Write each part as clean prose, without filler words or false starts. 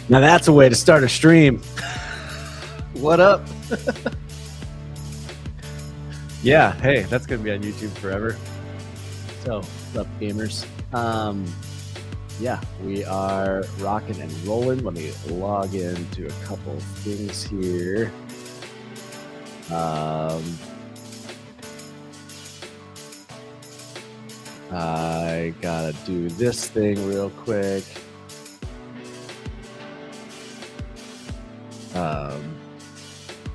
Now that's a way to start a stream. What up? Yeah, hey, that's going to be on YouTube forever. So, what's up, gamers? Yeah, we are rocking and rolling. Let me log into a couple of things here. I gotta do this thing real quick.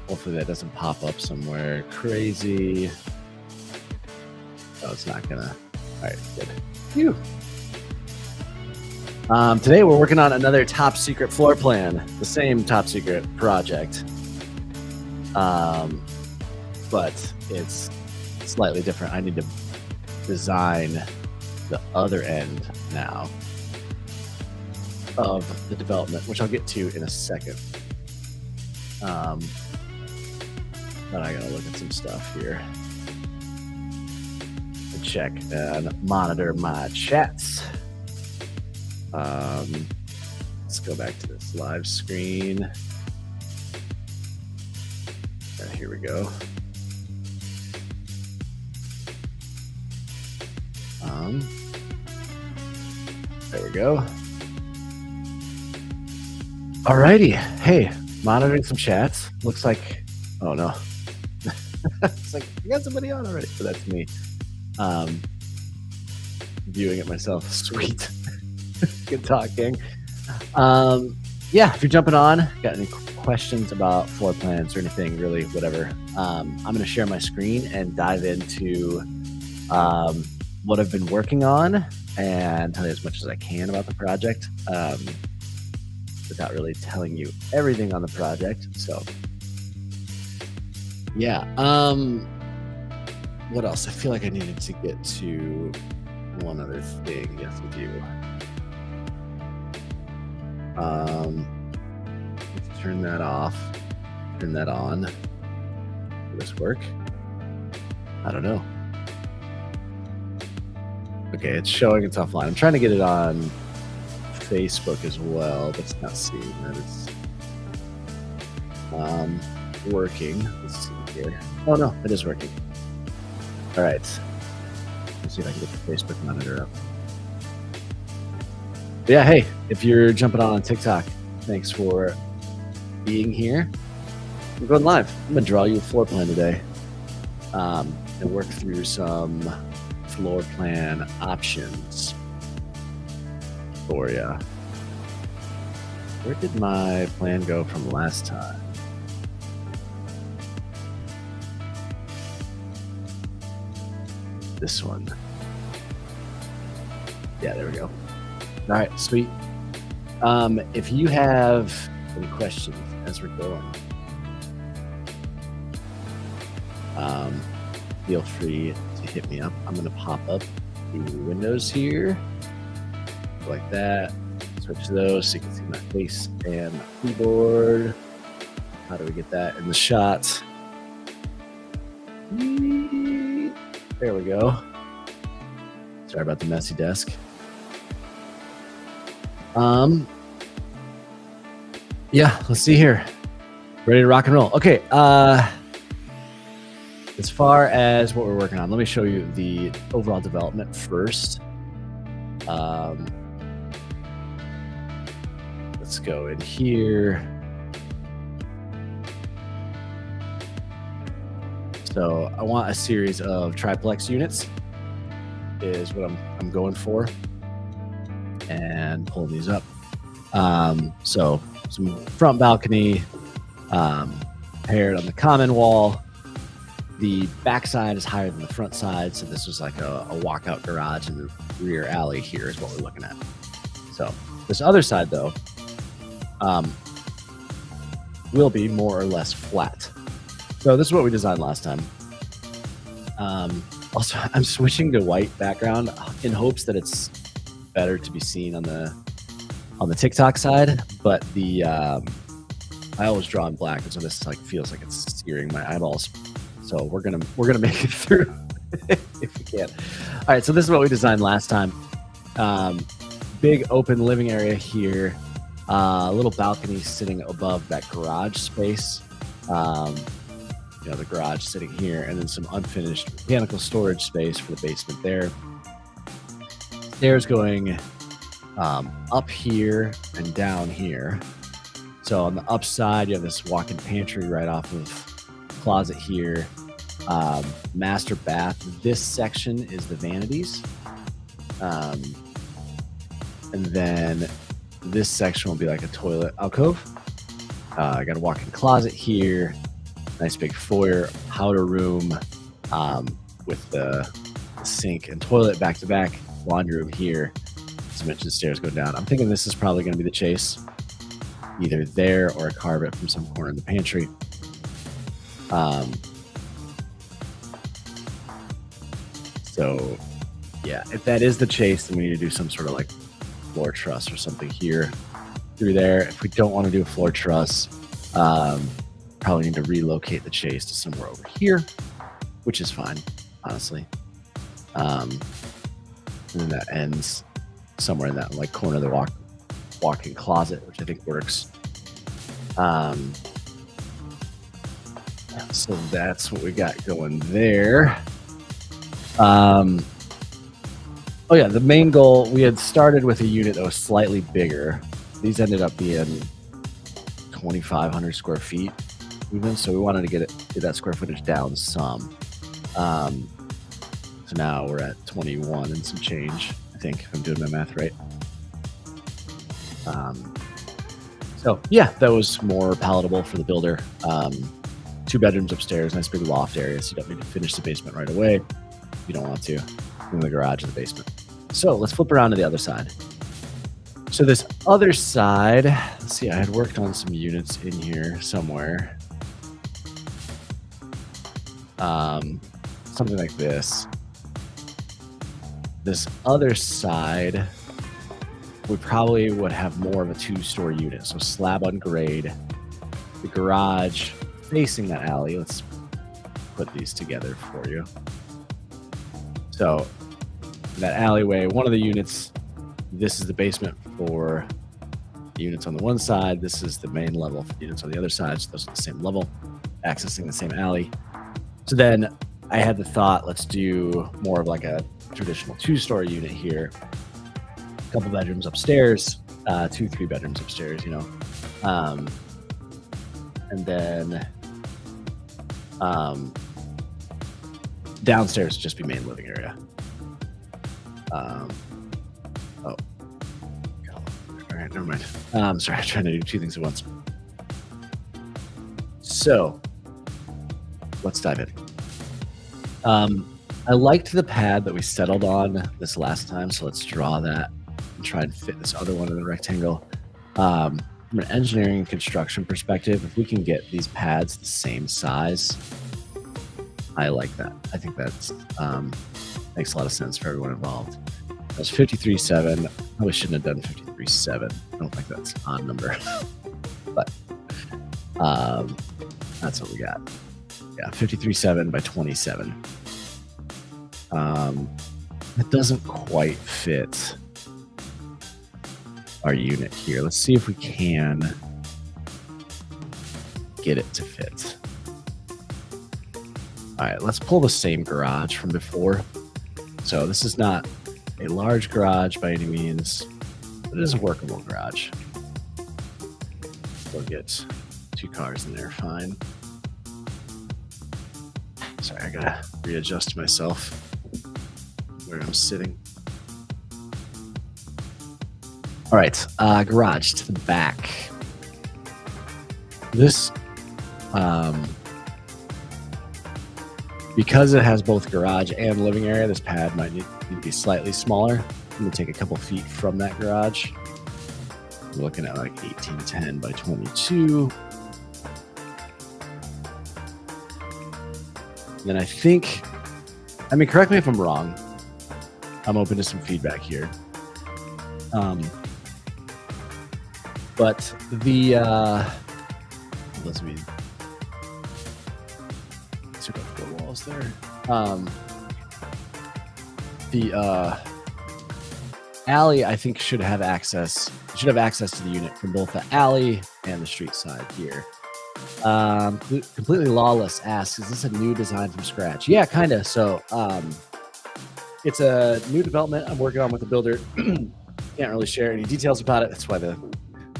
Hopefully that doesn't pop up somewhere crazy. Oh, it's not gonna. All right, good. Phew. Today we're working on another top secret floor plan, the same top secret project, but it's slightly different. I need to design the other end now of the development, which I'll get to in a second. But I gotta look at some stuff here to check and monitor my chats. Let's go back to this live screen. And here we go. There we go. Alrighty. Hey, monitoring some chats. Looks like, oh no. It's like, I got somebody on already. So that's me. Viewing it myself. Sweet. Good talking. Yeah, if you're jumping on, got any questions about floor plans or anything, really, whatever, I'm going to share my screen and dive into what I've been working on and tell you as much as I can about the project without really telling you everything on the project. So, yeah. What else? I feel like I needed to get to one other thing. Yes, I do. Let's turn that off. Turn that on. Will this work? I don't know. Okay, it's showing it's offline. I'm trying to get it on Facebook as well, but it's not seeing that it's working. Let's see here. Oh no, it is working. All right. Let's see if I can get the Facebook monitor up. But yeah, hey, if you're jumping on TikTok, thanks for being here. We're going live. I'm gonna draw you a floor plan today, and work through some floor plan options for you. Where did my plan go from last time? This one. Yeah, there we go. All right, sweet. If you have any questions as we're going, feel free to hit me up. I'm going to pop up the windows here like that. Switch those so you can see my face and my keyboard. How do we get that in the shot? There we go. Sorry about the messy desk. Yeah, let's see here. Ready to rock and roll. Okay. As far as what we're working on, let me show you the overall development first. Let's go in here. So I want a series of triplex units is what I'm going for, and pulling these up. So some front balcony paired on the common wall. The back side is higher than the front side, so this was like a walkout garage, and the rear alley here is what we're looking at. So this other side, though, will be more or less flat. So this is what we designed last time. Also, I'm switching to white background in hopes that it's better to be seen on the TikTok side, but the I always draw in black, and so this like feels like it's searing my eyeballs. So we're gonna make it through if we can. All right, so this is what we designed last time. Big open living area here. A little balcony sitting above that garage space. The garage sitting here, and then some unfinished mechanical storage space for the basement there. Stairs going up here and down here. So on the upside, you have this walk-in pantry right off of closet here. Master bath. This section is the vanities. And then this section will be like a toilet alcove. I got a walk-in closet here. Nice big foyer, powder room with the sink and toilet back to back. Laundry room here. As I mentioned, stairs go down. I'm thinking this is probably going to be the chase. Either there or carve it from some corner in the pantry. So, yeah, if that is the chase, then we need to do some sort of like floor truss or something here through there. If we don't want to do a floor truss, probably need to relocate the chase to somewhere over here, which is fine, honestly. And then that ends somewhere in that like corner of the walk-in closet, which I think works. So that's what we got going there. Oh yeah, the main goal, we had started with a unit that was slightly bigger. These ended up being 2,500 square feet even, so we wanted to get that square footage down some. So now we're at 21 and some change, I think, if I'm doing my math right. So yeah, that was more palatable for the builder. 2 bedrooms upstairs, nice big loft area, so you don't need to finish the basement right away. You don't want to in the garage and the basement. So let's flip around to the other side. So this other side, let's see, I had worked on some units in here somewhere. Something like this. This other side, we probably would have more of a 2-story unit. So slab on grade, the garage facing that alley. Let's put these together for you. So that alleyway, one of the units, this is the basement for the units on the one side. This is the main level for the units on the other side. So those are the same level, accessing the same alley. So then I had the thought, let's do more of like a traditional 2-story unit here. A couple bedrooms upstairs, 2-3 bedrooms upstairs, and then downstairs just be main living area. All right, never mind. Sorry, I'm trying to do 2 things at once. So let's dive in. I liked the pad that we settled on this last time, so let's draw that and try and fit this other one in the rectangle. From an engineering and construction perspective, if we can get these pads the same size, I like that. I think that's makes a lot of sense for everyone involved. That's 53.7. Probably shouldn't have done 53.7. I don't think that's an odd number, but that's what we got. Yeah, 53.7 by 27. It doesn't quite fit our unit here. Let's see if we can get it to fit. All right, let's pull the same garage from before. So this is not a large garage by any means, but it is a workable garage. We'll get 2 cars in there, fine. Sorry, I gotta readjust myself where I'm sitting. All right, garage to the back. This, because it has both garage and living area, this pad might need to be slightly smaller. I'm gonna take a couple feet from that garage. We're looking at like 1810 by 22. And then I think, I mean, correct me if I'm wrong. I'm open to some feedback here. But the, let's see, took off 4 walls there. alley, I think, should have access to the unit from both the alley and the street side here. Completely Lawless asks, is this a new design from scratch? Yeah, kind of. So it's a new development I'm working on with the builder. Can't really share any details about it. That's why the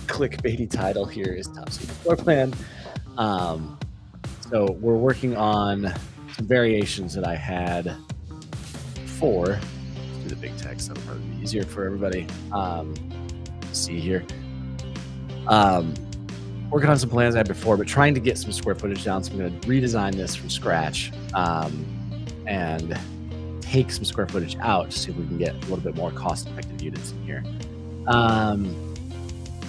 clickbaity title here is Top Secret Floor Plan. So we're working on some variations that I had before. Let's do the big text. That'll probably be easier for everybody to see here. Working on some plans I had before, but trying to get some square footage down. So I'm going to redesign this from scratch and take some square footage out to see if we can get a little bit more cost-effective units in here.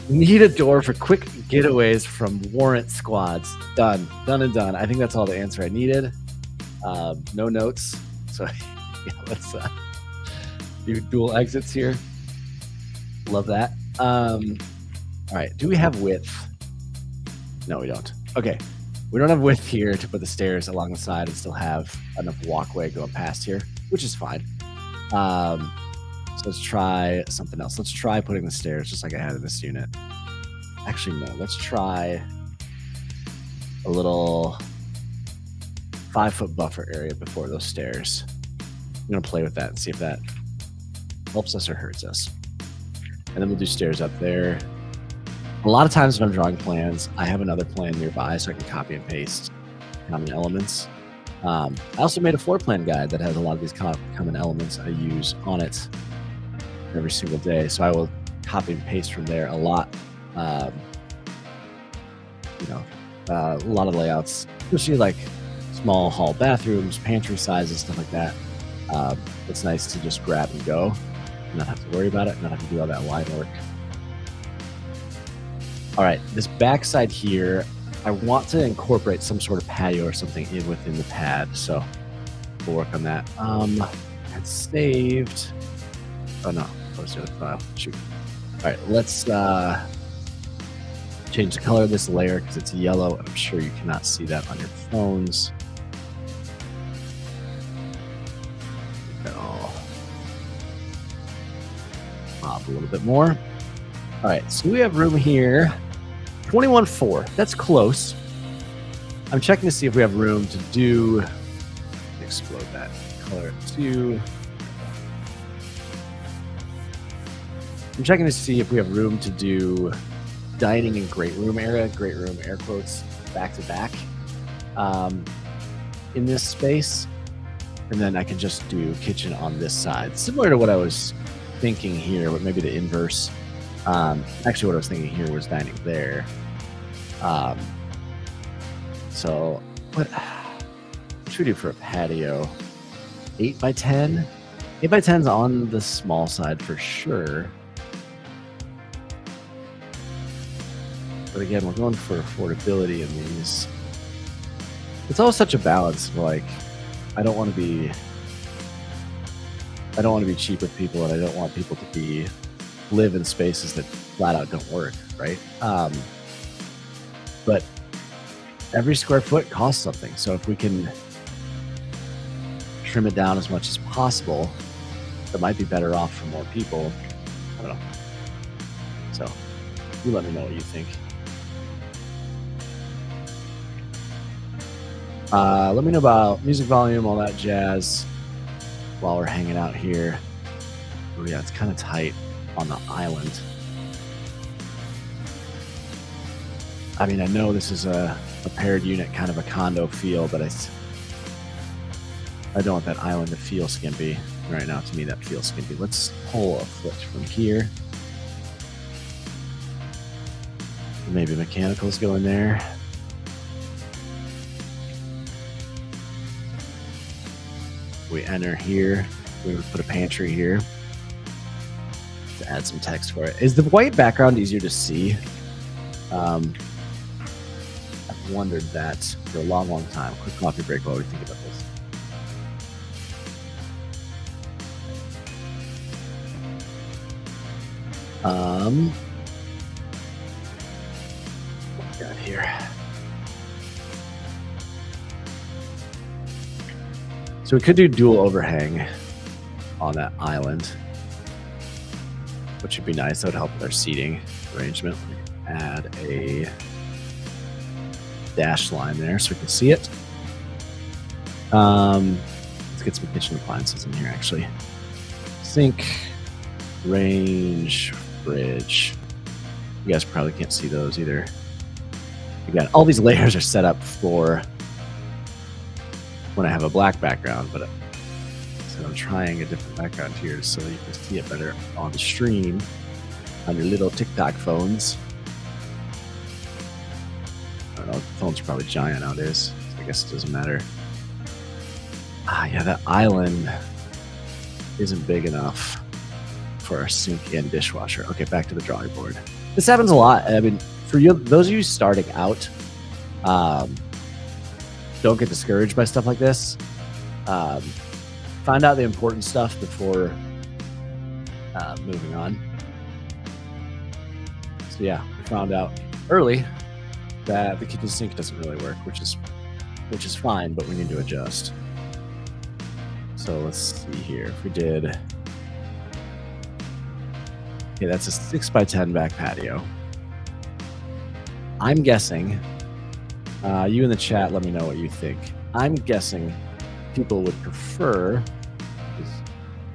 Need a door for quick getaways from warrant squads. Done and done. I think that's all the answer I needed. No notes. So yeah, let's do dual exits here. Love that. All right. Do we have width? No, we don't. Okay. We don't have width here to put the stairs along the side and still have enough walkway going past here, which is fine. So let's try something else. Let's try putting the stairs just like I had in this unit. Actually, no. Let's try a little 5-foot buffer area before those stairs. I'm going to play with that and see if that helps us or hurts us. And then we'll do stairs up there. A lot of times when I'm drawing plans, I have another plan nearby so I can copy and paste common elements. I also made a floor plan guide that has a lot of these common elements I use on it every single day. So I will copy and paste from there a lot. A lot of layouts, especially like small hall bathrooms, pantry sizes, stuff like that. It's nice to just grab and go and not have to worry about it, not have to do all that line work. All right, this backside here, I want to incorporate some sort of patio or something in within the pad, so we'll work on that. It's saved. Oh no, close the other file. Shoot. All right, let's change the color of this layer because it's yellow, and I'm sure you cannot see that on your phones. That'll pop a little bit more. All right, so we have room here. 21.4, that's close. I'm checking to see if we have room to do, explode that color too. I'm checking to see if we have room to do dining and great room area, great room air quotes, back to back in this space. And then I can just do kitchen on this side. Similar to what I was thinking here, but maybe the inverse. Actually, what I was thinking here was dining there. So what should we do for a patio? 8x10? 8x10's on the small side for sure. But again, we're going for affordability in these. It's all such a balance. Like, I don't want to be cheap with people, and I don't want people to live in spaces that flat out don't work, right? But every square foot costs something. So if we can trim it down as much as possible, that might be better off for more people. I don't know. So you let me know what you think. Let me know about music volume, all that jazz while we're hanging out here. Oh yeah, it's kind of tight on the island. I mean, I know this is a paired unit, kind of a condo feel, but I don't want that island to feel skimpy. Right now, to me, that feels skimpy. Let's pull a foot from here. Maybe mechanicals go in there. We enter here. We would put a pantry here to add some text for it. Is the white background easier to see? I've wondered that for a long, long time. Quick coffee break while we think about this. What we got here? So we could do dual overhang on that island. which would be nice. That would help with our seating arrangement. Add a dash line there so we can see it. Let's get some kitchen appliances in here, actually. Sink, range, fridge. You guys probably can't see those either. Again, all these layers are set up for when I have a black background, but so I'm trying a different background here so you can see it better on the stream on your little TikTok phones. I don't know, phones are probably giant nowadays, so I guess it doesn't matter. Yeah, that island isn't big enough for our sink and dishwasher. Okay, back to the drawing board. This happens a lot. I mean, for you, those of you starting out, don't get discouraged by stuff like this. Find out the important stuff before moving on. So yeah, we found out early that the kitchen sink doesn't really work, which is fine, but we need to adjust. So let's see here. If we did, okay, that's a 6x10 back patio. I'm guessing, you in the chat, let me know what you think. I'm guessing people would prefer,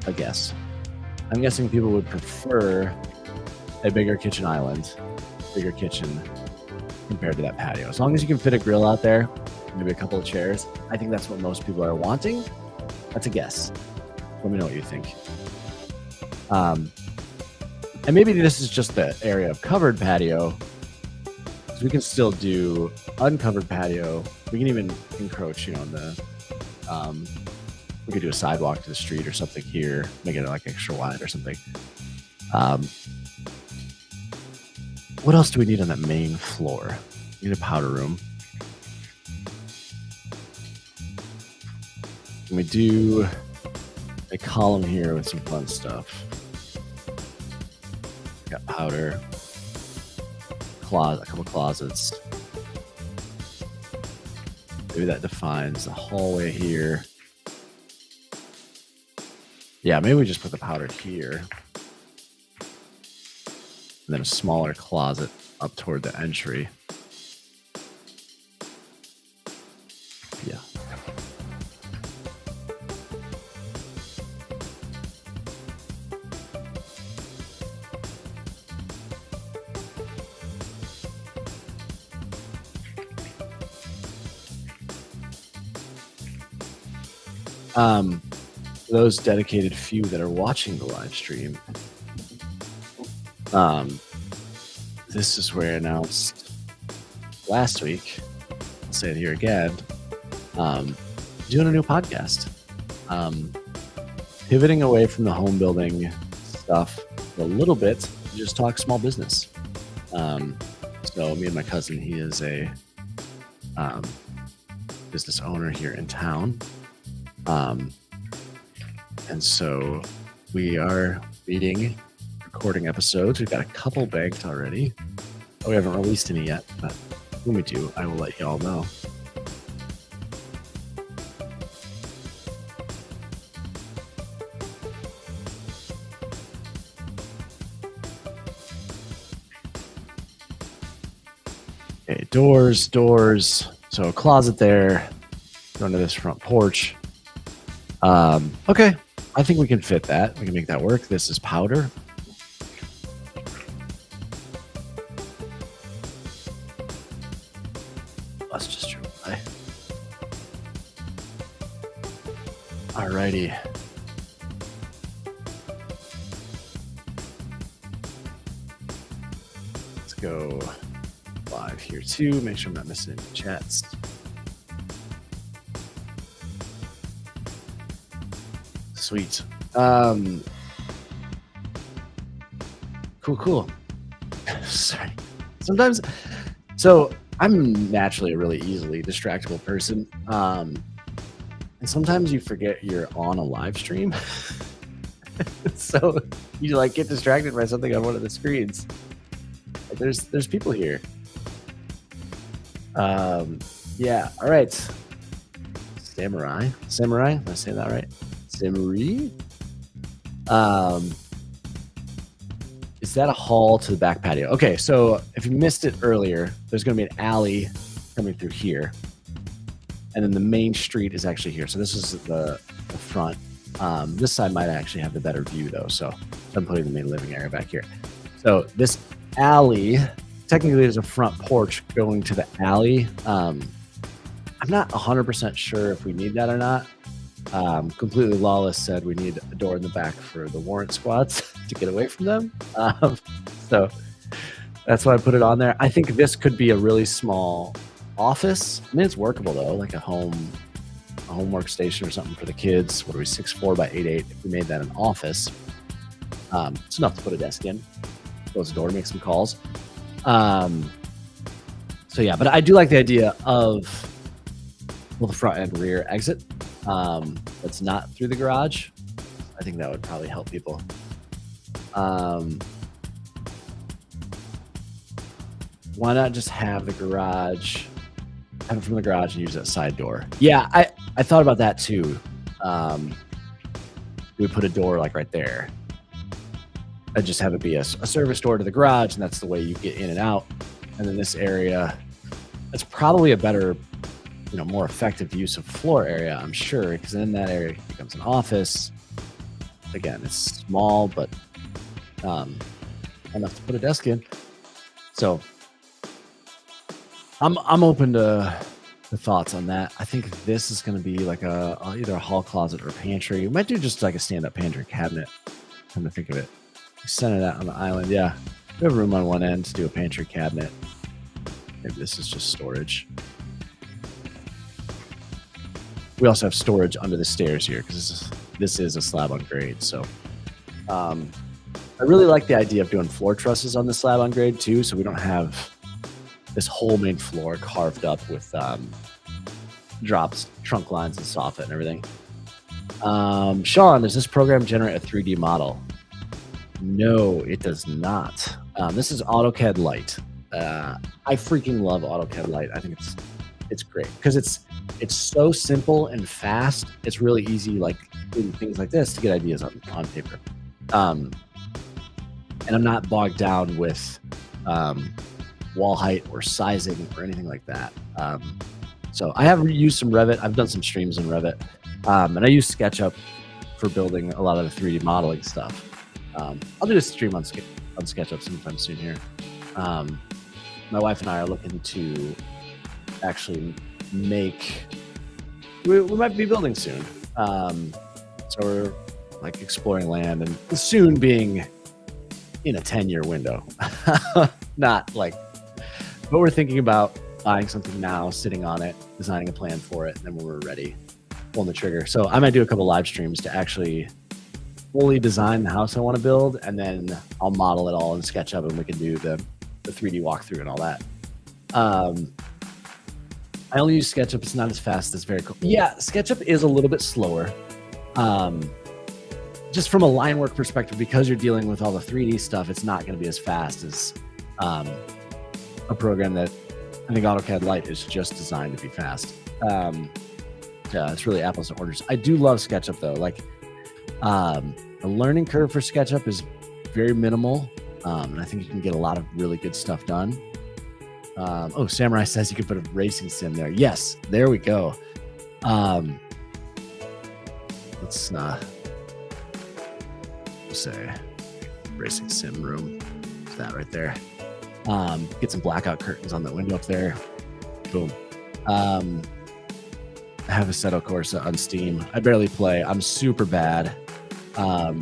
I guess, I'm guessing people would prefer a bigger kitchen island, bigger kitchen compared to that patio. As long as you can fit a grill out there, maybe a couple of chairs, I think that's what most people are wanting. That's a guess. Let me know what you think. And maybe this is just the area of covered patio. So we can still do uncovered patio. We can even encroach, you know, on the, we could do a sidewalk to the street or something here, make it like extra wide or something. What else do we need on that main floor? We need a powder room. And we do a column here with some fun stuff. Got powder, closet, a couple closets. Maybe that defines the hallway here. Yeah, maybe we just put the powder here. And then a smaller closet up toward the entry. Yeah. Those dedicated few that are watching the live stream, this is where I announced last week, I'll say it here again, doing a new podcast, pivoting away from the home building stuff for a little bit to just talk small business. So me and my cousin, he is a business owner here in town. And so we are recording episodes. We've got a couple banked already. We haven't released any yet, but when we do, I will let y'all know. Okay, doors. So a closet there, going to this front porch. Okay, I think we can fit that. We can make that work. This is powder. Let's just try. Alrighty. Let's go live here too. Make sure I'm not missing any chats. Sweet. Cool. Sorry. Sometimes, so I'm naturally a really easily distractible person. And sometimes you forget you're on a live stream. So you like get distracted by something on one of the screens. Like there's people here. Yeah. All right. Samurai. Am I saying that right? Samurai. Is that a hall to the back patio? Okay, so if you missed it earlier, there's going to be an alley coming through here. And then the main street is actually here. So this is the front. This side might actually have the better view, though. So I'm putting the main living area back here. So this alley, technically there's a front porch going to the alley. I'm not 100% sure if we need that or not. Completely Lawless said we need a door in the back for the warrant squads to get away from them. So that's why I put it on there. I think this could be a really small office. I mean, it's workable though, like a home workstation or something for the kids. What are we, 6'4" by 8'8"? If we made that an office, it's enough to put a desk in, close the door, make some calls. So yeah, but I do like the idea of the front and rear exit. That's not through the garage. I think that would probably help people. Why not just have the garage, have it from the garage and use that side door? Yeah, I thought about that too. We put a door like right there. I'd just have it be a service door to the garage, and that's the way you get in and out. And then this area, that's probably a better, more effective use of floor area, I'm sure, because then that area becomes an office. Again, it's small, but enough to put a desk in. So I'm open to the thoughts on that. I think this is going to be like either a hall closet or pantry. We might do just like a stand-up pantry cabinet. Come to think of it, center that on the island. Yeah, we have room on one end to do a pantry cabinet. Maybe this is just storage. We also have storage under the stairs here because this is a slab on grade. So I really like the idea of doing floor trusses on the slab on grade too, so we don't have this whole main floor carved up with drops, trunk lines, and soffit and everything. Sean, does this program generate a 3D model? No, it does not. This is AutoCAD Lite. I freaking love AutoCAD Lite. I think it's great because it's so simple and fast. It's really easy, like doing things like this, to get ideas on paper. And I'm not bogged down with wall height or sizing or anything like that. So I have used some Revit. I've done some streams in Revit, and I use SketchUp for building a lot of the 3D modeling stuff. I'll do a stream on SketchUp sometime soon here. My wife and I are looking to actually make. We might be building soon. So we're like exploring land, and soon being in a 10-year window. Not like, but we're thinking about buying something now, sitting on it, designing a plan for it, and then when we're ready, pulling the trigger. So I might do a couple live streams to actually fully design the house I want to build, and then I'll model it all in SketchUp, and we can do the 3D walkthrough and all that. I only use SketchUp. It's not as fast as very cool. Yeah, SketchUp is a little bit slower. Just from a line work perspective, because you're dealing with all the 3D stuff, it's not going to be as fast as a program that I think AutoCAD Lite is just designed to be fast. Yeah, it's really apples to oranges. I do love SketchUp though. Like the learning curve for SketchUp is very minimal, and I think you can get a lot of really good stuff done. Oh, Samurai says you could put a racing sim there. Yes, there we go. Let's we'll say racing sim room. It's that right there. Get some blackout curtains on that window up there. Boom. I have Assetto Corsa on Steam. I barely play. I'm super bad. I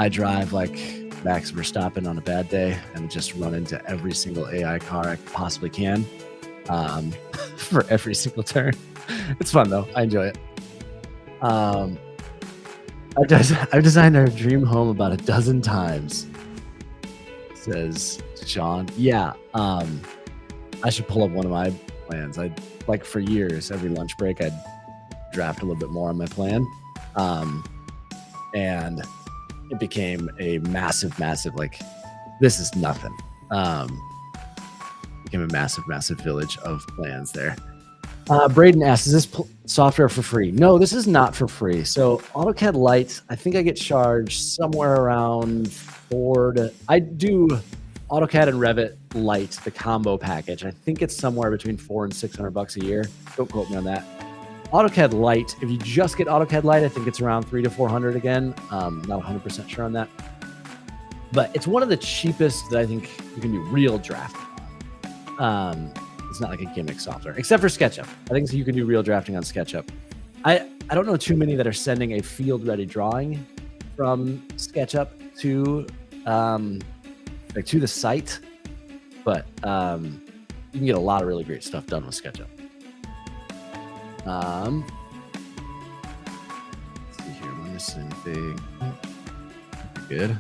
drive like Max Verstappen on a bad day and just run into every single AI car I possibly can for every single turn. It's fun though. I enjoy it. I've designed our dream home about a dozen times, says Sean. Yeah. I should pull up one of my plans. Like for years, every lunch break, I'd draft a little bit more on my plan. And it became a massive, like, this is nothing. Became a massive village of plans there. Braden asks, is this software for free? No, this is not for free. So AutoCAD Lite, I think I get charged somewhere around I do AutoCAD and Revit Lite, the combo package. I think it's somewhere between $400 and $600 a year. Don't quote me on that. AutoCAD Lite, if you just get AutoCAD Lite, I think it's around $300 to $400 again. Not 100% sure on that. But it's one of the cheapest that I think you can do real drafting on. It's not like a gimmick software, except for SketchUp. I think you can do real drafting on SketchUp. I don't know too many that are sending a field-ready drawing from SketchUp to the site, but you can get a lot of really great stuff done with SketchUp. Let's see here. Am I missing anything? Good.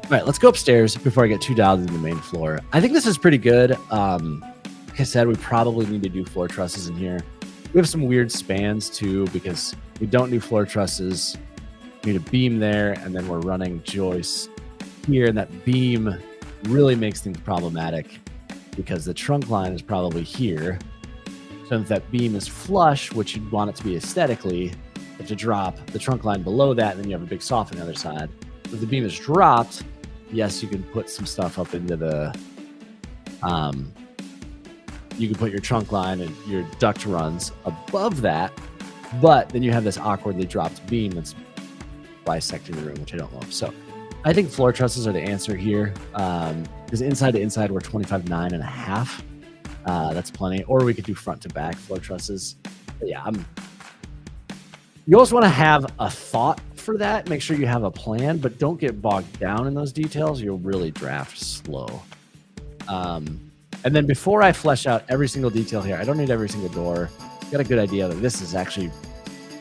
All right, let's go upstairs before I get too dialed into the main floor. I think this is pretty good. Like I said, we probably need to do floor trusses in here. We have some weird spans too, because we don't do floor trusses. We need a beam there, and then we're running joists here, and that beam really makes things problematic because the trunk line is probably here. So if that beam is flush, which you'd want it to be aesthetically, you have to drop the trunk line below that, and then you have a big soffit on the other side. If the beam is dropped, yes, you can put some stuff up into the, you can put your trunk line and your duct runs above that, but then you have this awkwardly dropped beam that's bisecting the room, which I don't love. So I think floor trusses are the answer here, because inside to inside, we're 25.9.5. That's plenty. Or we could do front to back floor trusses. But yeah, you always want to have a thought for that. Make sure you have a plan, but don't get bogged down in those details. You'll really draft slow. And then before I flesh out every single detail here, I don't need every single door. Got a good idea that this is actually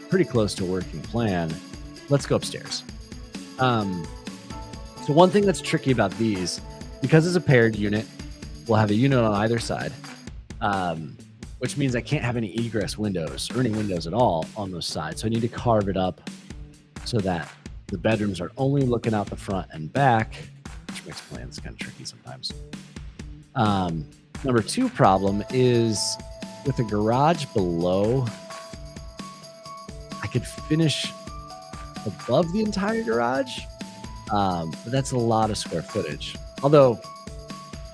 pretty close to a working plan. Let's go upstairs. So one thing that's tricky about these, because it's a paired unit, we'll have a unit on either side, which means I can't have any egress windows or any windows at all on those sides. So I need to carve it up so that the bedrooms are only looking out the front and back, which makes plans kind of tricky sometimes. Number two problem is with the garage below, I could finish above the entire garage, but that's a lot of square footage. Although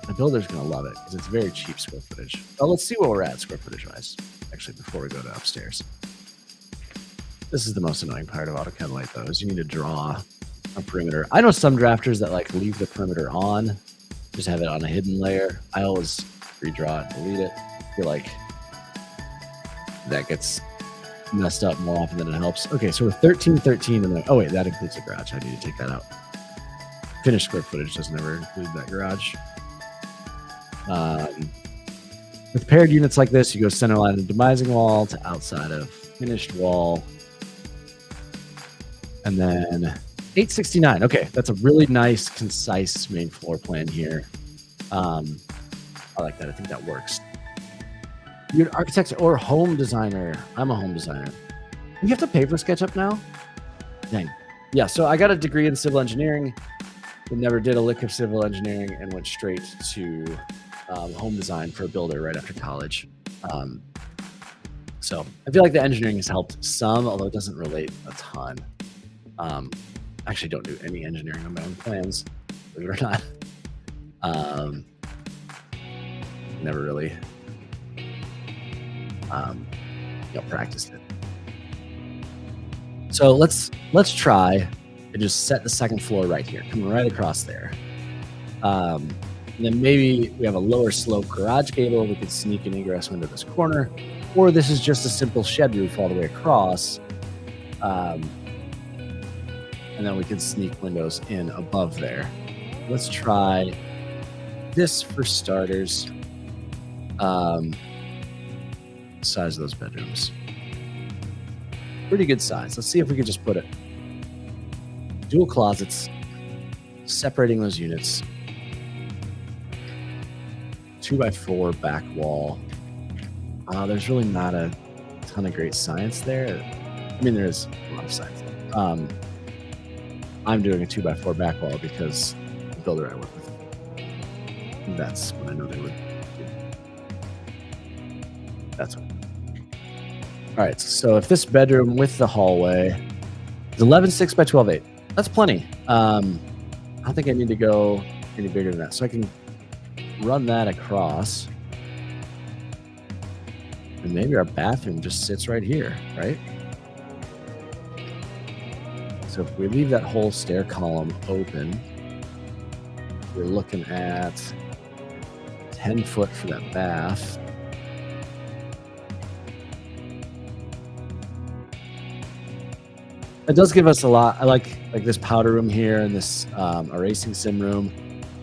the builder's going to love it because it's very cheap square footage. Well, let's see where we're at square footage wise, actually, before we go to upstairs. This is the most annoying part of AutoCAD Lite, though, is you need to draw a perimeter. I know some drafters that like leave the perimeter on, just have it on a hidden layer. I always redraw it and delete it. I feel like that gets messed up more often than it helps. Okay, so we're 1313, and then, oh wait, that includes the garage. I need to take that out. Finished square footage doesn't ever include that garage. With paired units like this, you go center line of demising wall to outside of finished wall. And then 869. Okay, that's a really nice, concise main floor plan here. I like that. I think that works. You're an architect or home designer. I'm a home designer. You have to pay for SketchUp now? Dang. Yeah, so I got a degree in civil engineering, but never did a lick of civil engineering and went straight to home design for a builder right after college. So I feel like the engineering has helped some, although it doesn't relate a ton. I actually don't do any engineering on my own plans, believe it or not. Never really practiced it. So let's try and just set the second floor right here, coming right across there. And then maybe we have a lower slope garage gable. We could sneak an egress window this corner, or this is just a simple shed roof all the way across. And then we can sneak windows in above there. Let's try this for starters. Size of those bedrooms. Pretty good size. Let's see if we could just put it. Dual closets, separating those units. 2x4 back wall. There's really not a ton of great science there. I mean, there is a lot of science. I'm doing a 2x4 back wall because the builder I work with, that's what I know they would do. That's what. All right, so if this bedroom with the hallway is 11.6 by 12.8, that's plenty. I don't think I need to go any bigger than that. So I can run that across. And maybe our bathroom just sits right here, right? So if we leave that whole stair column open, we're looking at 10 foot for that bath. It does give us a lot. I like this powder room here and this erasing sim room.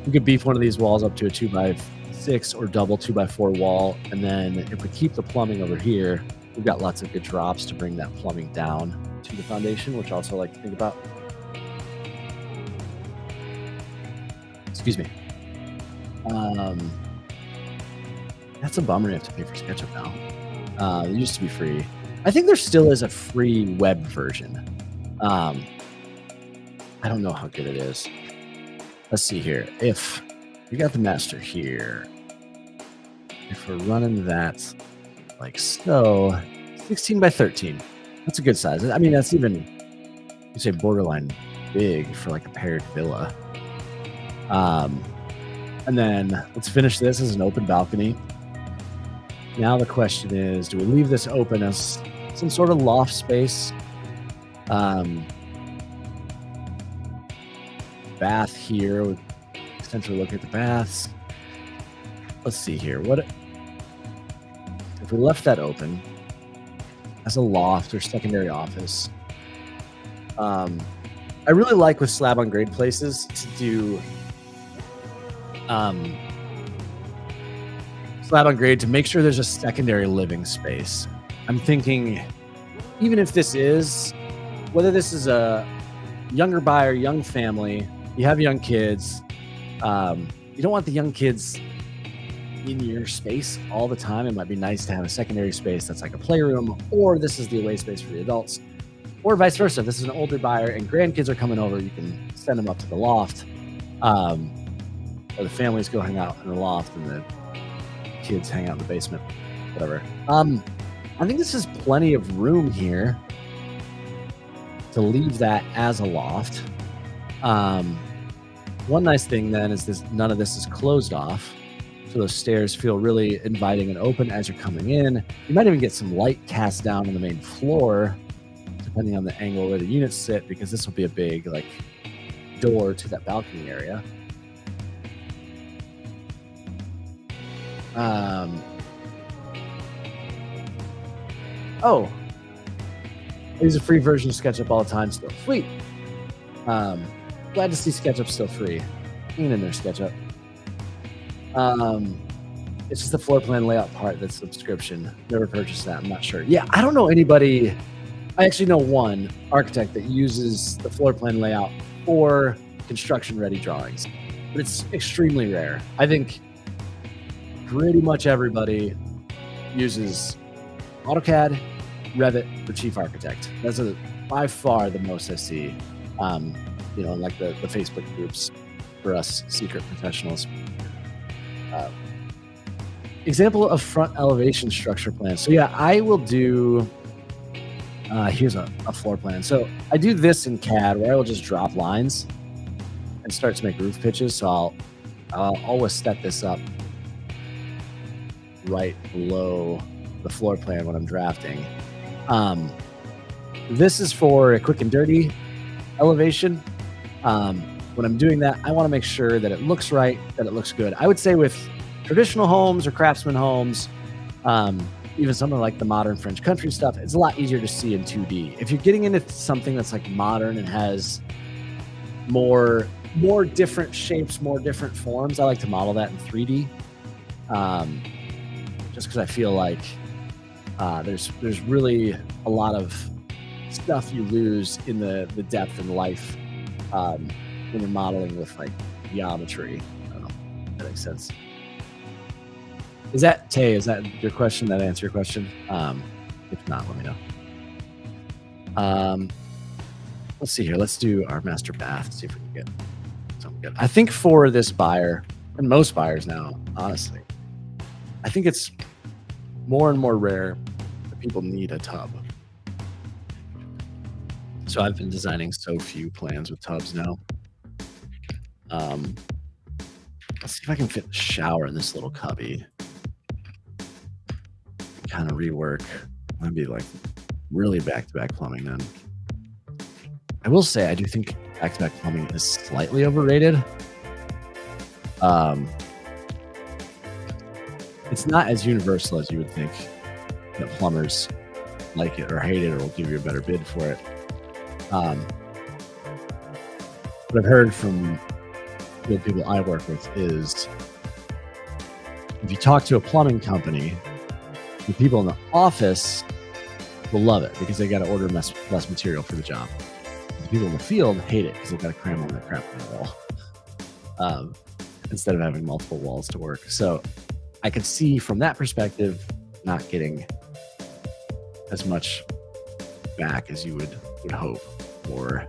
We could beef one of these walls up to a 2x6 or double 2x4 wall. And then if we keep the plumbing over here, we've got lots of good drops to bring that plumbing down to the foundation, which I also like to think about. Excuse me. That's a bummer you have to pay for SketchUp now. It used to be free. I think there still is a free web version. I don't know how good it is. Let's see here. If we got the master here, if we're running that like so, 16 by 13, that's a good size. I mean, that's even, you say borderline big for like a paired villa. And then let's finish this as an open balcony. Now the question is, do we leave this open as some sort of loft space? Bath here with essentially look at the baths. Let's see here. What if we left that open as a loft or secondary office? I really like with slab on grade places to do slab on grade to make sure there's a secondary living space. I'm thinking, even if this is, whether this is a younger buyer, young family, you have young kids, you don't want the young kids in your space all the time. It might be nice to have a secondary space that's like a playroom, or this is the away space for the adults, or vice versa. If this is an older buyer and grandkids are coming over, you can send them up to the loft, or the families go hang out in the loft and the kids hang out in the basement, whatever. I think this is plenty of room here to leave that as a loft. One nice thing then is this, none of this is closed off. So those stairs feel really inviting and open as you're coming in. You might even get some light cast down on the main floor, depending on the angle where the units sit, because this will be a big like door to that balcony area. Oh, I use a free version of SketchUp all the time still. Sweet. Glad to see SketchUp still free. Hang in there, SketchUp. It's just the floor plan layout part that's subscription. Never purchased that. I'm not sure. Yeah, I don't know anybody. I actually know one architect that uses the floor plan layout for construction-ready drawings, but it's extremely rare. I think pretty much everybody uses AutoCAD, Revit, or Chief Architect. That's by far the most I see. Like the Facebook groups for us secret professionals. Example of front elevation structure plan. So yeah, I will do, here's a floor plan. So I do this in CAD where I will just drop lines and start to make roof pitches. So I'll always set this up right below the floor plan when I'm drafting. This is for a quick and dirty elevation. When I'm doing that, I want to make sure that it looks right, that it looks good. I would say with traditional homes or craftsman homes, even something like the modern French country stuff, it's a lot easier to see in 2D. If you're getting into something that's like modern and has more different shapes, more different forms, I like to model that in 3D. Just because I feel like there's really a lot of stuff you lose in the depth and life when you're modeling with like geometry. I don't know if that makes sense. Is that your question? That answer your question? If not, let me know. Let's see here. Let's do our master bath. See if we can get something good. I think for this buyer, and most buyers now, honestly, I think it's more and more rare that people need a tub. So I've been designing so few plans with tubs now. Let's see if I can fit the shower in this little cubby. Kind of rework. That'd be like really back-to-back plumbing then. I will say I do think back-to-back plumbing is slightly overrated. It's not as universal as you would think that plumbers like it or hate it or will give you a better bid for it. What I've heard from the people I work with is if you talk to a plumbing company, the people in the office will love it because they got to order less material for the job. The people in the field hate it because they've got to cram all that crap on the wall instead of having multiple walls to work. So I could see from that perspective not getting as much back as you would hope. Or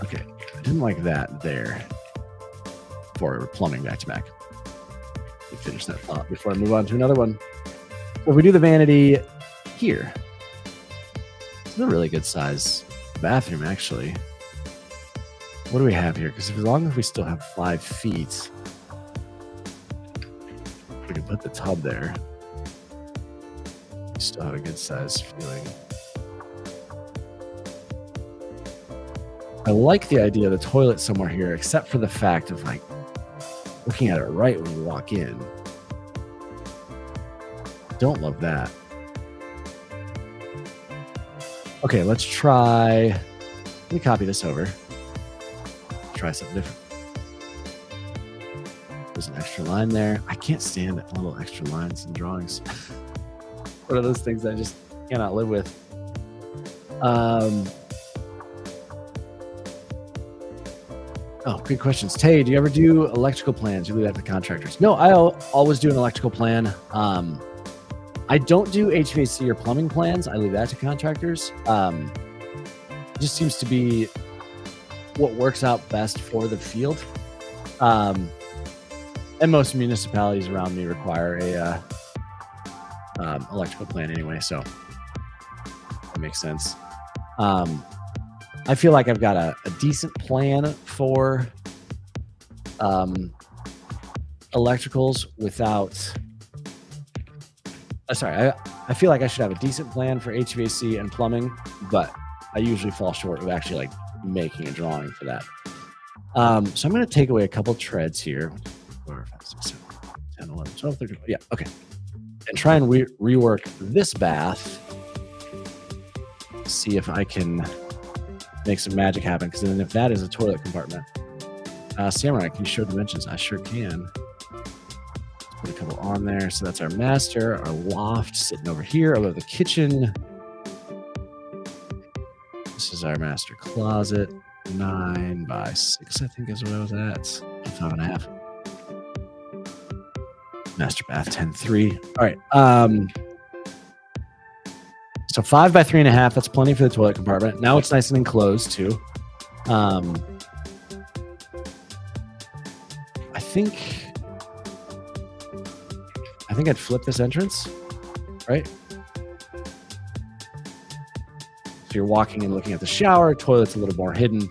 okay, I didn't like that there for plumbing back to back. Let me finish that thought before I move on to another one. So if we do the vanity here, it's a really good size bathroom actually. What do we have here? Because as long as we still have 5 feet, we can put the tub there. We still have a good size feeling. I like the idea of the toilet somewhere here, except for the fact of like looking at it right when you walk in. Don't love that. Okay, let's try. Let me copy this over. Try something different. There's an extra line there. I can't stand little extra lines in drawings. One of those things I just cannot live with. Oh, good questions. Tay, do you ever do electrical plans? You leave that to contractors? No, I always do an electrical plan. I don't do HVAC or plumbing plans. I leave that to contractors. It just seems to be what works out best for the field. And most municipalities around me require a electrical plan anyway, so that makes sense. I feel like I've got a decent plan for electricals without... I feel like I should have a decent plan for HVAC and plumbing, but I usually fall short of actually like making a drawing for that. So I'm going to take away a couple treads here. 4, 5, 6, 7, 10, 11, 12, 13, yeah, okay. And try and rework this bath. See if I can make some magic happen, because then if that is a toilet compartment. Samurai, can you show dimensions? I sure can. Let's put a couple on there. So that's our master, our loft sitting over here above the kitchen. This is our master closet. 9 by 6, I think is what I was at. 5.5. Master bath 10.3. All right. So 5 by 3.5. That's plenty for the toilet compartment. Now it's nice and enclosed too. I think I'd flip this entrance, right? So you're walking and looking at the shower. Toilet's a little more hidden.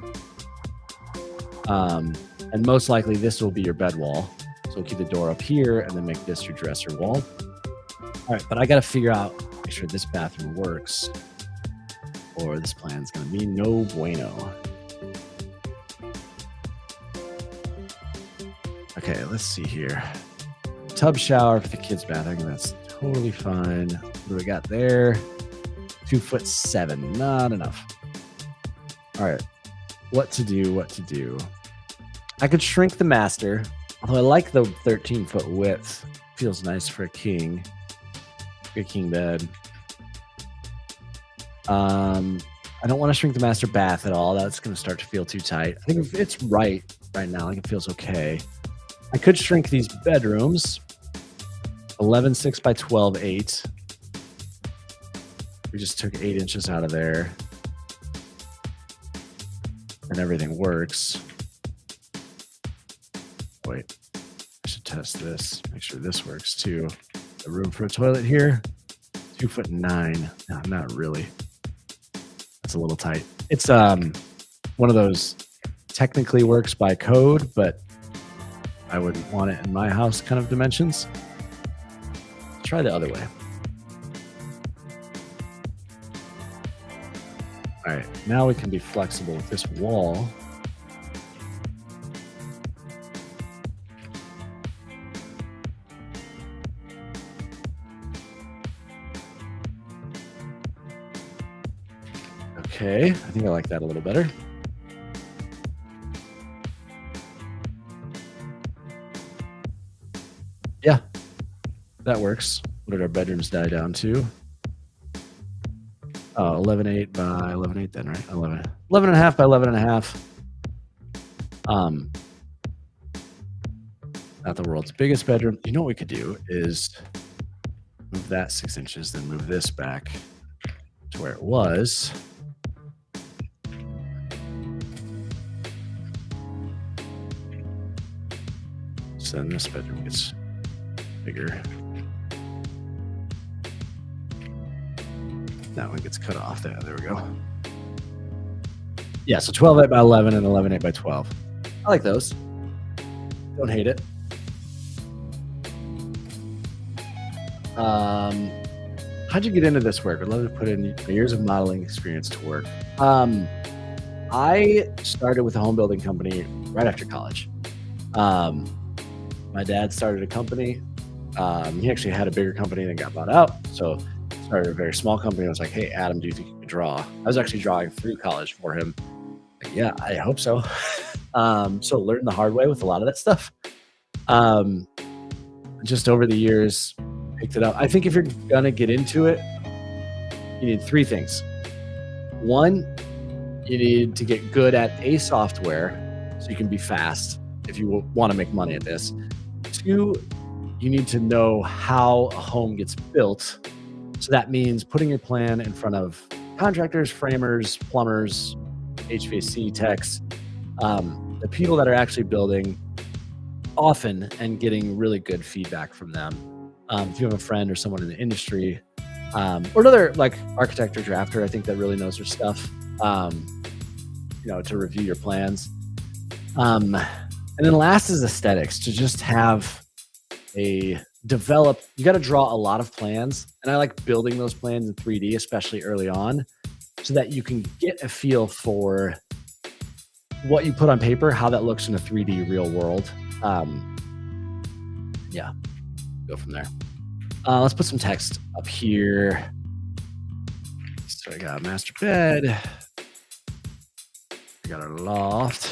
And most likely this will be your bed wall. So keep the door up here and then make this your dresser wall. All right, but I got to figure out, make sure this bathroom works, or this plan's going to be no bueno. Okay, let's see here. Tub shower for the kids' bath. I think that's totally fine. What do we got there? 2'7", not enough. All right, what to do? I could shrink the master, although I like the 13-foot width. Feels nice for a king bed. I don't want to shrink the master bath at all. That's going to start to feel too tight. I think it's right now. Like it feels okay. I could shrink these bedrooms. 11.6 by 12.8. We just took 8 inches out of there. And everything works. Wait, I should test this. Make sure this works too. The room for a toilet here. 2'9". No, not really. That's a little tight. It's one of those technically works by code, but I wouldn't want it in my house kind of dimensions. Try the other way. All right, now we can be flexible with this wall. Okay, I think I like that a little better. Yeah, that works. What did our bedrooms die down to? Oh, 11.8 by 11.8 then, right? 11.5 by 11.5. Not the world's biggest bedroom. You know what we could do is move that 6 inches, then move this back to where it was. So then this bedroom gets bigger. That one gets cut off. There we go. Yeah, so 12.8 by 11 and 11.8 by 12. I like those. Don't hate it. How'd you get into this work? I'd love to put in years of modeling experience to work. I started with a home building company right after college. My dad started a company. He actually had a bigger company and then got bought out. So started a very small company. I was like, hey, Adam, do you think you can draw? I was actually drawing through college for him. Like, yeah, I hope so. So learned the hard way with a lot of that stuff. Just over the years, picked it up. I think if you're going to get into it, you need 3 things. 1, you need to get good at a software so you can be fast if you want to make money at this. 2, you need to know how a home gets built. So that means putting your plan in front of contractors, framers, plumbers, HVAC techs, the people that are actually building often, and getting really good feedback from them. If you have a friend or someone in the industry, or another like architect or drafter, I think that really knows their stuff, to review your plans. And then last is aesthetics, to just have you got to draw a lot of plans. And I like building those plans in 3D, especially early on, so that you can get a feel for what you put on paper, how that looks in a 3D real world. Yeah, go from there. Let's put some text up here. So I got a master bed. I got our loft.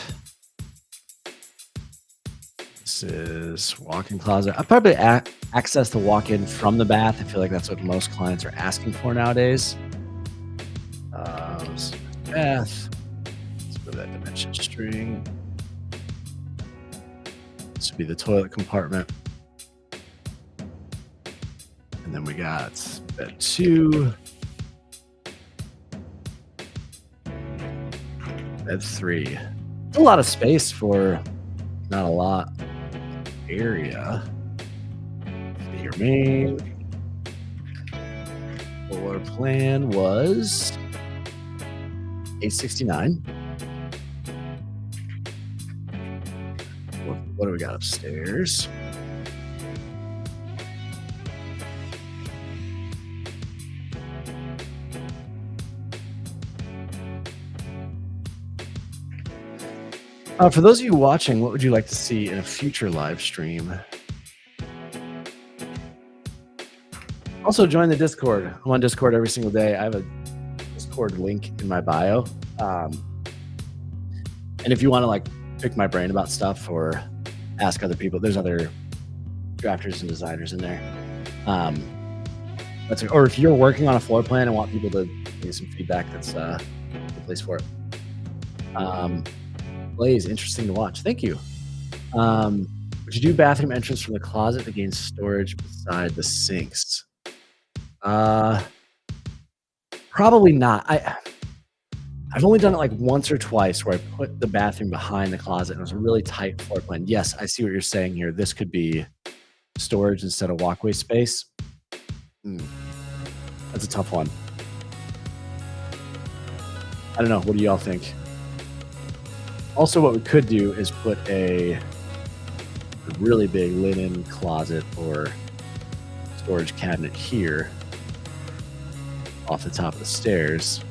This is walk-in closet. I probably access the walk-in from the bath. I feel like that's what most clients are asking for nowadays. Bath. Let's move that dimension string. This would be the toilet compartment. And then we got bed 2. Bed 3. It's a lot of space for not a lot area. Your main floor plan was 869. What do we got upstairs? For those of you watching, what would you like to see in a future live stream? Also, join the Discord. I'm on Discord every single day. I have a Discord link in my bio. And if you want to pick my brain about stuff or ask other people, there's other drafters and designers in there. Or if you're working on a floor plan and want people to give you some feedback, that's the place for it. Blaze, interesting to watch. Thank you. Would you do bathroom entrance from the closet to gain storage beside the sinks? Probably not. I've only done it once or twice where I put the bathroom behind the closet and it was a really tight floor plan. Yes, I see what you're saying here. This could be storage instead of walkway space. That's a tough one. I don't know. What do y'all think? Also, what we could do is put a really big linen closet or storage cabinet here off the top of the stairs.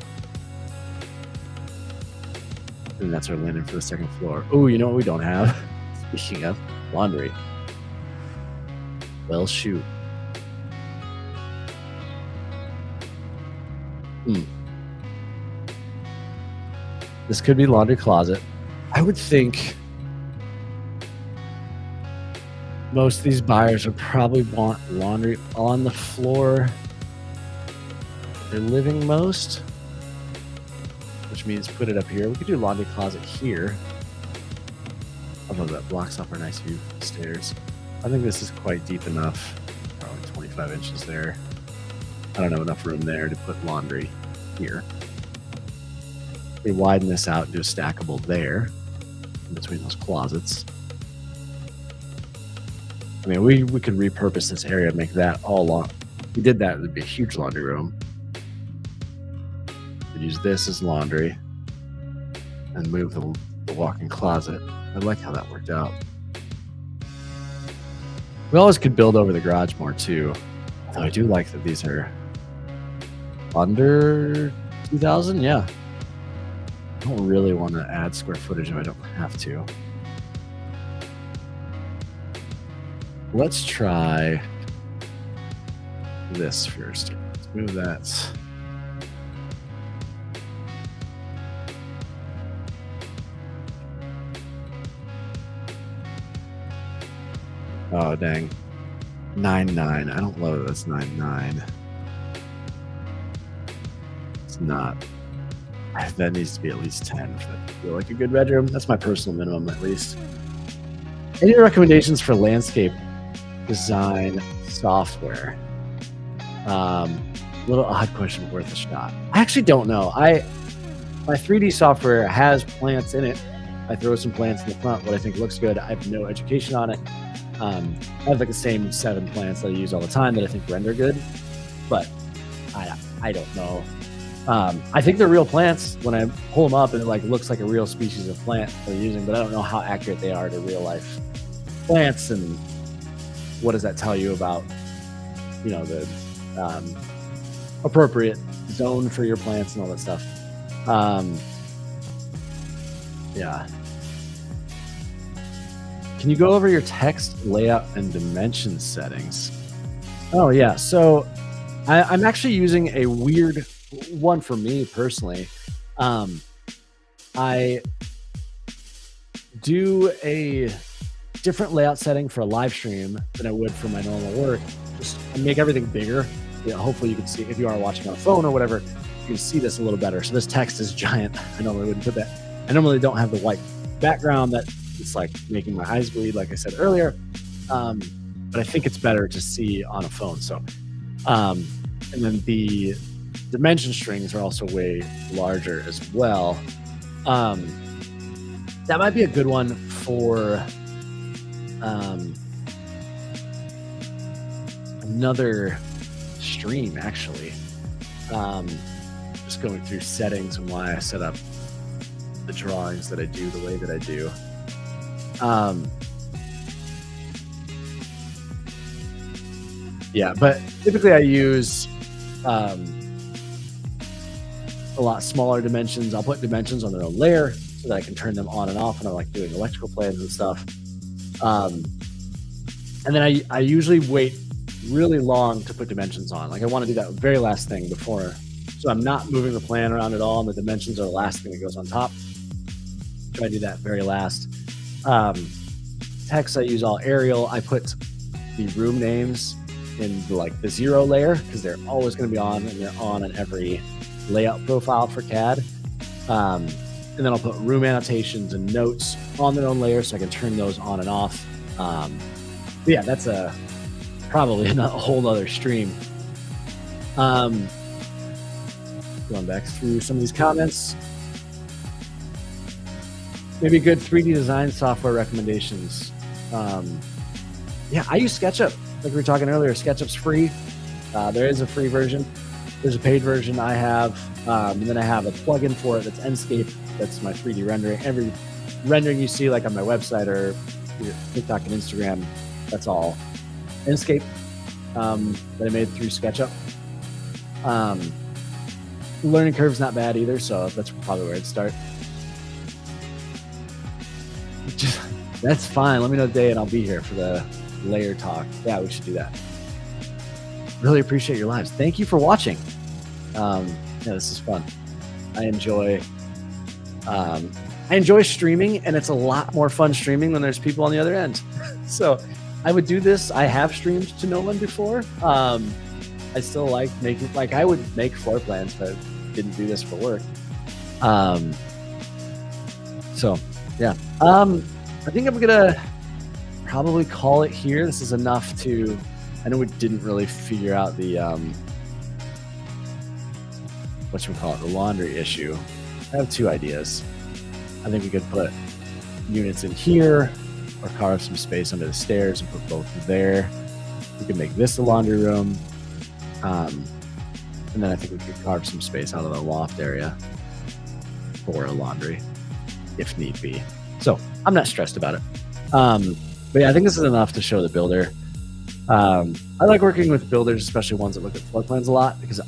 And that's our linen for the second floor. Oh, you know what we don't have? Speaking of laundry. Well, shoot. This could be laundry closet. I would think most of these buyers would probably want laundry on the floor they're living most, which means put it up here. We could do laundry closet here. Although that blocks off our nice view of the stairs. I think this is quite deep enough. Probably 25 inches there. I don't have enough room there to put laundry here. We widen this out and do a stackable there in between those closets. I mean, we could repurpose this area and make that all long. If we did that, it would be a huge laundry room. We'd use this as laundry and move the walk-in closet. I like how that worked out. We always could build over the garage more too. Though I do like that these are under 2,000. Yeah. I don't really want to add square footage if I don't have to. Let's try this first. Let's move that. Oh, dang. 9.9. I don't love that that's 9.9. It's not. That needs to be at least 10 for that to feel like a good bedroom. That's my personal minimum, at least. Any recommendations for landscape design software? Little odd question, worth a shot. I actually don't know. My 3D software has plants in it. I throw some plants in the front, what I think looks good. I have no education on it. I have like the same 7 plants that I use all the time that I think render good, but I don't know. I think they're real plants when I pull them up and it like looks like a real species of plant they're using, but I don't know how accurate they are to real life plants and what does that tell you about, you know, the appropriate zone for your plants and all that stuff. Yeah. Can you go over your text layout and dimension settings? Oh yeah, so I'm actually using a weird one for me personally. I do a different layout setting for a live stream than I would for my normal work. Just make everything bigger. You know, hopefully you can see, if you are watching on a phone or whatever, you can see this a little better. So this text is giant. I normally wouldn't put that. I normally don't have the white background that it's like making my eyes bleed, like I said earlier. But I think it's better to see on a phone. So, and then the dimension strings are also way larger as well. That might be a good one for another stream, actually. Just going through settings and why I set up the drawings that I do the way that I do. Yeah, but typically I use a lot smaller dimensions. I'll put dimensions on their own layer so that I can turn them on and off when I'm like doing electrical plans and stuff. And then I usually wait really long to put dimensions on. Like I want to do that very last thing before, so I'm not moving the plan around at all, and the dimensions are the last thing that goes on top. Try to do that very last. Text I use all Arial. I put the room names in like the 0 layer because they're always going to be on, and they're on every layout profile for CAD. And then I'll put room annotations and notes on their own layer so I can turn those on and off. Yeah, that's probably a whole other stream. Going back through some of these comments. Maybe good 3D design software recommendations. yeah, I use SketchUp. Like we were talking earlier, SketchUp's free. There is a free version. There's a paid version I have. And then I have a plugin for it that's Enscape. That's my 3D rendering. Every rendering you see like on my website or TikTok and Instagram, that's all Enscape that I made through SketchUp. Learning curve's not bad either, so that's probably where I'd start. That's fine. Let me know the day and I'll be here for the layer talk. Yeah, we should do that. Really appreciate your lives. Thank you for watching. Yeah, this is fun. I enjoy streaming, and it's a lot more fun streaming when there's people on the other end. So I would do this. I have streamed to Nolan before. I still like making, like I would make floor plans, but didn't do this for work. So yeah. I think I'm gonna probably call it here. This is enough to, I know we didn't really figure out the the laundry issue. I have two ideas. I think we could put units in here or carve some space under the stairs and put both there. We could make this a laundry room. And then I think we could carve some space out of the loft area for a laundry if need be. So I'm not stressed about it. But yeah, I think this is enough to show the builder. I like working with builders, especially ones that look at floor plans a lot, because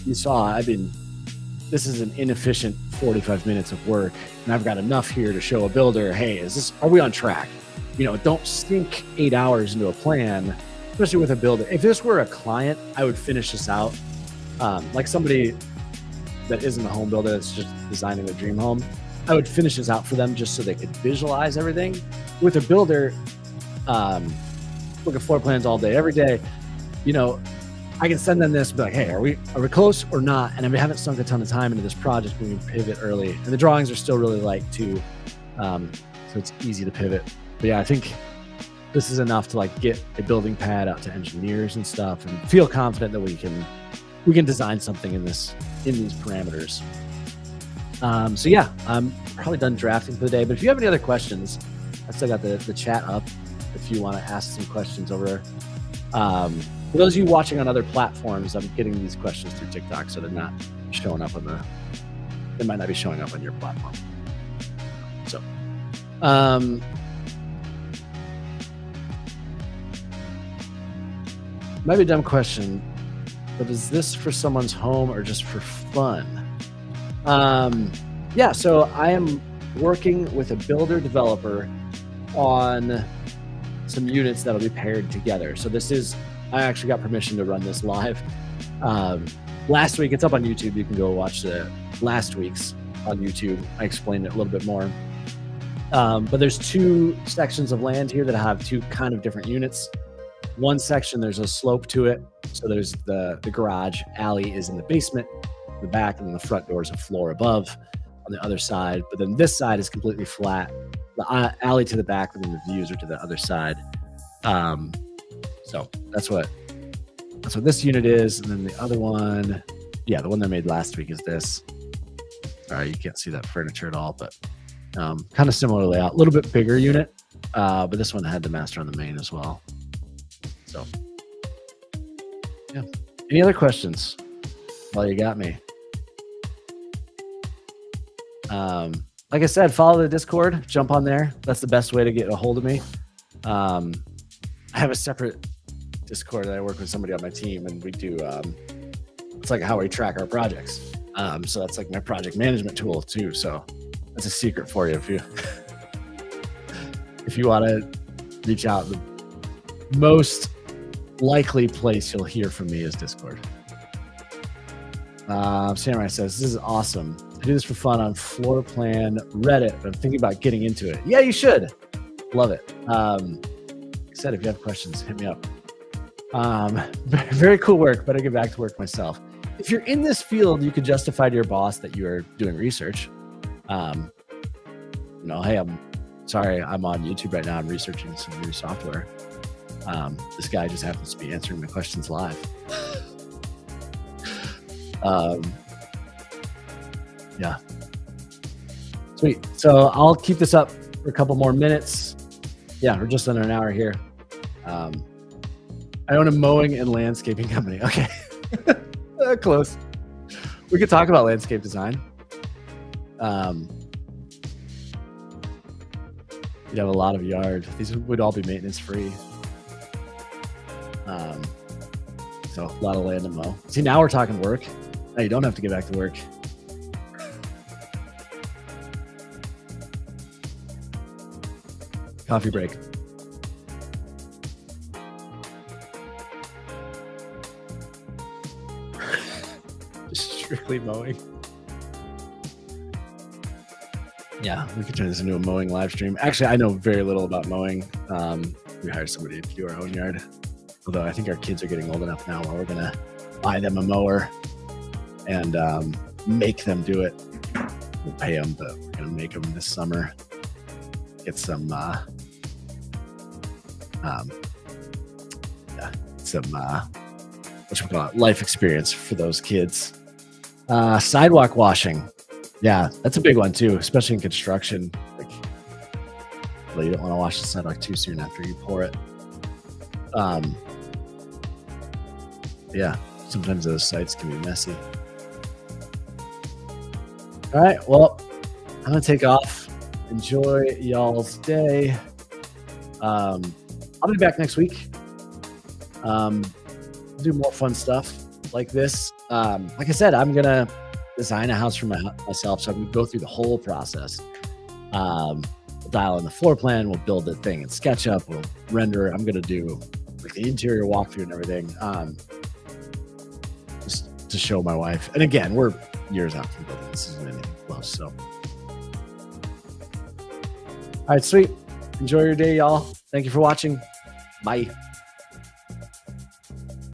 you saw, this is an inefficient 45 minutes of work, and I've got enough here to show a builder, hey, are we on track? You know, don't sink 8 hours into a plan, especially with a builder. If this were a client, I would finish this out. Like somebody that isn't a home builder that's just designing a dream home, I would finish this out for them just so they could visualize everything. With a builder, look at floor plans all day, every day, you know, I can send them this and be like, hey, are we close or not? And if we haven't sunk a ton of time into this project, we can pivot early. And the drawings are still really light too, so it's easy to pivot. But yeah, I think this is enough to like get a building pad out to engineers and stuff and feel confident that we can design something in these parameters. So yeah, I'm probably done drafting for the day, but if you have any other questions, I still got the chat up if you want to ask some questions over. For those of you watching on other platforms, I'm getting these questions through TikTok, so they're not showing up they might not be showing up on your platform. So, might be a dumb question, but is this for someone's home or just for fun? Yeah, so I am working with a builder developer on some units that'll be paired together. So I actually got permission to run this live. Last week, it's up on YouTube. You can go watch the last week's on YouTube. I explained it a little bit more. But there's two sections of land here that have two kind of different units. One section, there's a slope to it. So there's the garage alley is in the basement, the back, and then the front door is a floor above on the other side. But then this side is completely flat. The alley to the back, and then the views are to the other side. So that's what this unit is. And then the other one, yeah, the one that I made last week is this. Sorry, you can't see that furniture at all, but kind of similar layout, a little bit bigger unit. But this one had the master on the main as well. So yeah. Any other questions while you got me? Like I said, follow the Discord, jump on there. That's the best way to get a hold of me. I have a separate Discord that I work with somebody on my team, and we do, it's like how we track our projects. So that's like my project management tool too. So that's a secret for you. If you want to reach out, the most likely place you'll hear from me is Discord. Samurai says, this is awesome. I do this for fun on Floor Plan Reddit, but I'm thinking about getting into it. Yeah, you should. Love it. Like I said, if you have questions, hit me up. Very cool work, but I get back to work myself. If you're in this field, you could justify to your boss that you are doing research. Hey, I'm sorry, I'm on YouTube right now. I'm researching some new software. This guy just happens to be answering my questions live. Yeah. Sweet. So I'll keep this up for a couple more minutes. Yeah, we're just under an hour here. I own a mowing and landscaping company. Okay. Close. We could talk about landscape design. You'd have a lot of yard. These would all be maintenance free. So a lot of land to mow. See, now we're talking work. Now you don't have to get back to work. Coffee break. Just strictly mowing. Yeah, we could turn this into a mowing live stream. Actually, I know very little about mowing. We hired somebody to do our own yard. Although I think our kids are getting old enough now where we're gonna buy them a mower and make them do it. We'll pay them, but we're gonna make them this summer. Get some, life experience for those kids. Sidewalk washing. Yeah, that's a big one too, especially in construction. Well, you don't want to wash the sidewalk too soon after you pour it. Yeah, sometimes those sites can be messy. All right, well, I'm gonna take off. Enjoy y'all's day. I'll be back next week. Do more fun stuff like this. Like I said, I'm gonna design a house for myself, so I'm gonna go through the whole process. We'll dial in the floor plan. We'll build the thing in SketchUp. We'll render it. I'm gonna do like the interior walkthrough and everything, just to show my wife. And again, we're years out from building. This isn't anything close. So, all right, sweet. Enjoy your day, y'all. Thank you for watching. Bye.